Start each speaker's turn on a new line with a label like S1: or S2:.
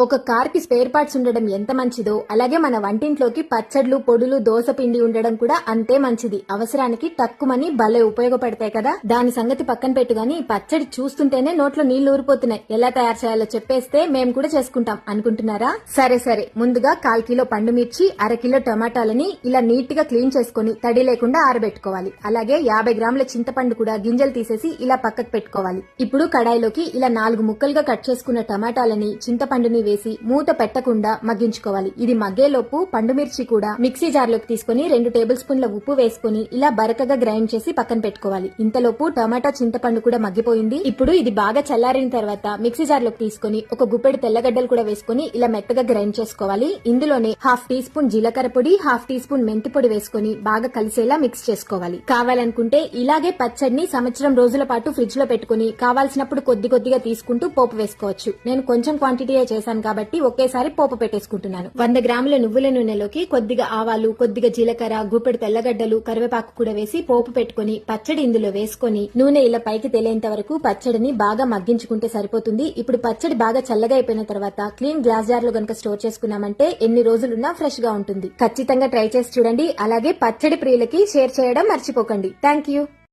S1: ఒక కార్ కి spare parts ఉండడం ఎంత మంచిదో అలాగే మన వంటింట్లోకి పచ్చడ్లు పొడులు దోస పిండి ఉండడం కూడా అంతే మంచిది. అవసరానికి తక్కువని భలే ఉపయోగపడతాయి కదా. దాని సంగతి పక్కన పెట్టుగాని పచ్చడి చూస్తుంటేనే నోట్లో నీళ్లు ఊరిపోతున్నాయి. ఎలా తయారు చేయాలో చెప్పేస్తే మేము కూడా చేసుకుంటాం అనుకుంటున్నారా? సరే సరే, ముందుగా 1/4 కిలో పండు మిర్చి, 1/2 కిలో టమాటాలని ఇలా నీట్ గా క్లీన్ చేసుకుని తడి లేకుండా ఆరబెట్టుకోవాలి. అలాగే 50 గ్రాముల చింతపండు కూడా గింజలు తీసేసి ఇలా పక్కకు పెట్టుకోవాలి. ఇప్పుడు కడాయిలోకి ఇలా 4 ముక్కలుగా కట్ చేసుకున్న టమాటాలని, చింతపండుని వేసి మూత పెట్టకుండా మగ్గించుకోవాలి. ఇది మగ్గేలోపు పండుమిర్చి కూడా మిక్సీ జార్లోకి తీసుకుని 2 టేబుల్ స్పూన్ల ఉప్పు వేసుకుని ఇలా బరకగా గ్రైండ్ చేసి పక్కన పెట్టుకోవాలి. ఇంతలోపు టమాటా చింతపండు కూడా మగ్గిపోయింది. ఇప్పుడు ఇది బాగా చల్లారిన తర్వాత మిక్సీ జార్లోకి తీసుకుని ఒక గుప్పెడు తెల్లగడ్డలు కూడా వేసుకుని ఇలా మెత్తగా గ్రైండ్ చేసుకోవాలి. ఇందులోనే 1/2 టీ స్పూన్ జీలకర్ర పొడి, 1/2 టీ స్పూన్ మెంతి పొడి వేసుకుని బాగా కలిసేలా మిక్స్ చేసుకోవాలి. కావాలనుకుంటే ఇలాగే పచ్చడిని సంవత్సరం రోజుల పాటు ఫ్రిడ్జ్ లో పెట్టుకుని కావాల్సినప్పుడు కొద్ది కొద్దిగా తీసుకుంటూ పోపు వేసుకోవచ్చు. నేను కొంచెం క్వాంటిటీయే చేశాను కాబట్టి ఒకేసారి పోపు పెట్టేసుకుంటున్నాను. 100 గ్రాముల నువ్వుల నూనెలోకి కొద్దిగా ఆవాలు, కొద్దిగా జీలకర్ర, గుప్పెడు తెల్లగడ్డలు, కరివేపాకు కూడా వేసి పోపు పెట్టుకుని పచ్చడి ఇందులో వేసుకుని నూనె ఇలా పైకి తేలేంత వరకు పచ్చడిని బాగా మగ్గించుకుంటే సరిపోతుంది. ఇప్పుడు పచ్చడి బాగా చల్లగా అయిపోయిన తర్వాత క్లీన్ గ్లాస్ జార్ లో గనక స్టోర్ చేసుకున్నామంటే ఎన్ని రోజులున్నా ఫ్రెష్ గా ఉంటుంది. ఖచ్చితంగా ట్రై చేసి చూడండి. అలాగే పచ్చడి ప్రియులకి షేర్ చేయడం మర్చిపోకండి. Thank you.